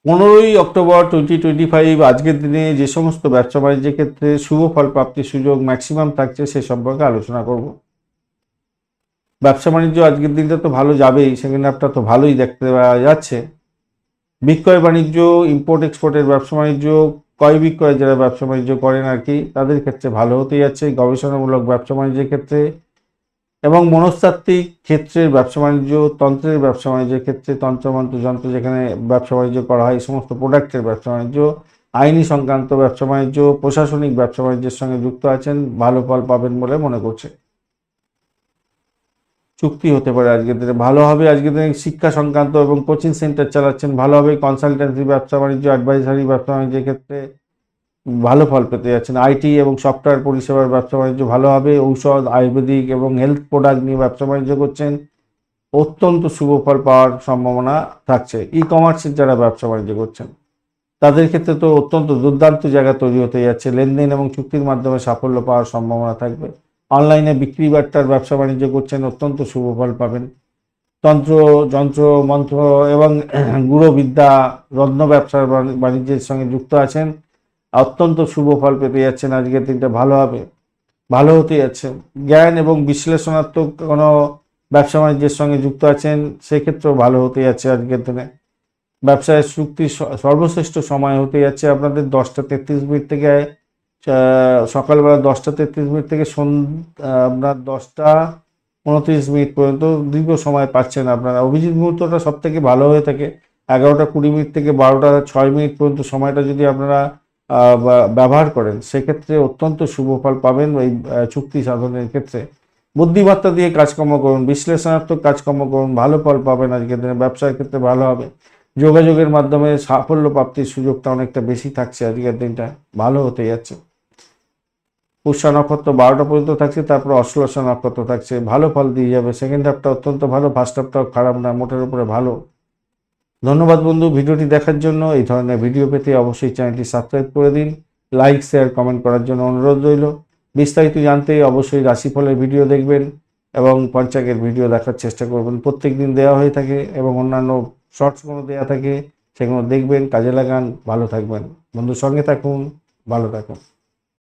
15 October 2025 আজকের দিনে যে সমস্ত ব্যবসা বাণিজ্যের ক্ষেত্রে শুভ ফল প্রাপ্তির সুযোগ ম্যাক্সিমাম থাকছে সে সম্পর্কে আলোচনা করব। ব্যবসা বাণিজ্য আজকের দিনটা তো ভালো যাবেই, সেকেন্ড হাফটা তো ভালোই দেখতে পাওয়া যাচ্ছে। বিক্রয় বাণিজ্য, ইম্পোর্ট এক্সপোর্টের ব্যবসা বাণিজ্য, ক্রয় বিক্রয় যারা ব্যবসা বাণিজ্য করেন আর কি, তাদের ক্ষেত্রে ভালো হতে যাচ্ছে। গবেষণামূলক ব্যবসা বাণিজ্যের ক্ষেত্রে এবং মনস্তাত্ত্বিক ক্ষেত্রের ব্যবসা বাণিজ্য, তন্ত্রের ব্যবসা বাণিজ্যের ক্ষেত্রে, তন্ত্রমন্ত্র যন্ত্র যেখানে ব্যবসা বাণিজ্য করা হয়, এই সমস্ত প্রোডাক্টের ব্যবসা বাণিজ্য, আইনি সংক্রান্ত ব্যবসা বাণিজ্য, প্রশাসনিক ব্যবসা বাণিজ্যের সঙ্গে যুক্ত আছেন, ভালো ফল পাবেন বলে মনে করছে। চুক্তি হতে পারে আজকের দিনে, ভালো হবে। আজকের দিনে শিক্ষা সংক্রান্ত এবং কোচিং সেন্টার চালাচ্ছেন, ভালো হবে। কনসালটেন্সি ব্যবসা বাণিজ্য, অ্যাডভাইসারি ব্যবসা বাণিজ্যের ক্ষেত্রে ভালো ফল পেতে যাচ্ছেন। আইটি এবং সফটওয়্যার পরিষেবার ব্যবসা বাণিজ্য ভালো হবে। ঔষধ, আয়ুর্বেদিক এবং হেলথ প্রোডাক্ট নিয়ে ব্যবসা বাণিজ্য করছেন, অত্যন্ত শুভ ফল পাওয়ার সম্ভাবনা থাকছে। ই কমার্সের যারা ব্যবসা বাণিজ্য করছেন তাদের ক্ষেত্রে তো অত্যন্ত দুর্দান্ত জায়গা তৈরি হতে যাচ্ছে। লেনদেন এবং চুক্তির মাধ্যমে সাফল্য পাওয়ার সম্ভাবনা থাকবে। অনলাইনে বিক্রি বার্তার ব্যবসা বাণিজ্য করছেন, অত্যন্ত শুভ ফল পাবেন। তন্ত্র, যন্ত্র, মন্ত্র এবং গুড়বিদ্যা, রত্ন ব্যবসার বাণিজ্যের সঙ্গে যুক্ত আছেন, অত্যন্ত শুভ ফল পেতে যাচ্ছেন। আজকের দিনটা ভালো হবে, ভালো হতে যাচ্ছে। জ্ঞান এবং বিশ্লেষণাত্মক কোনো ব্যবসা বাণিজ্যের সঙ্গে যুক্ত আছেন, সেক্ষেত্রেও ভালো হতে যাচ্ছে আজকের দিনে। ব্যবসায় চুক্তির সর্বশ্রেষ্ঠ সময় হতে যাচ্ছে আপনাদের 10টা 33 মিনিট থেকে সকালবেলা 10টা 33 মিনিট থেকে আপনার 10টা 29 মিনিট পর্যন্ত দীর্ঘ সময় পাচ্ছেন আপনারা। অভিজিৎ মুহূর্তটা সব থেকে ভালো হয়ে থাকে 11টা 20 মিনিট থেকে 12টা 6 মিনিট পর্যন্ত। সময়টা যদি আপনারা ব্যবহার করেন সেক্ষেত্রে অত্যন্ত শুভ ফল পাবেন। এই চুক্তি সাধনের ক্ষেত্রে বুদ্ধিমত্তা দিয়ে কাজকর্ম করুন, বিশ্লেষণাত্মক কাজকর্ম করুন, ভালো ফল পাবেন আজকের দিনে। ব্যবসার ক্ষেত্রে ভালো হবে। যোগাযোগের মাধ্যমে সাফল্য প্রাপ্তির সুযোগটা অনেকটা বেশি থাকছে আজকের দিনটা, ভালো হতে যাচ্ছে। পুষ্যা নক্ষত্র 12টা পর্যন্ত থাকছে, তারপর অশ্লেষা নক্ষত্র থাকছে, ভালো ফল দিয়ে যাবে। সেকেন্ড হাফটা অত্যন্ত ভালো, ফার্স্ট হাফটাও খারাপ না, মোটের উপরে ভালো। ধন্যবাদ বন্ধু ভিডিওটি দেখার জন্য। এই ধরনের ভিডিও পেতে অবশ্যই চ্যানেলটি সাবস্ক্রাইব করে দিন। লাইক, শেয়ার, কমেন্ট করার জন্য অনুরোধ রইল। বিস্তারিত জানতে অবশ্যই রাশিফলের ভিডিও দেখবেন এবং পঞ্চাঙ্গের ভিডিও দেখার চেষ্টা করবেন। প্রত্যেক দিন দেওয়া হয়ে থাকে এবং অন্যান্য শর্টসগুলো দেওয়া থাকে, সেগুলো দেখবেন, কাজে লাগান, ভালো থাকবেন। বন্ধুর সঙ্গে থাকুন, ভালো থাকুন।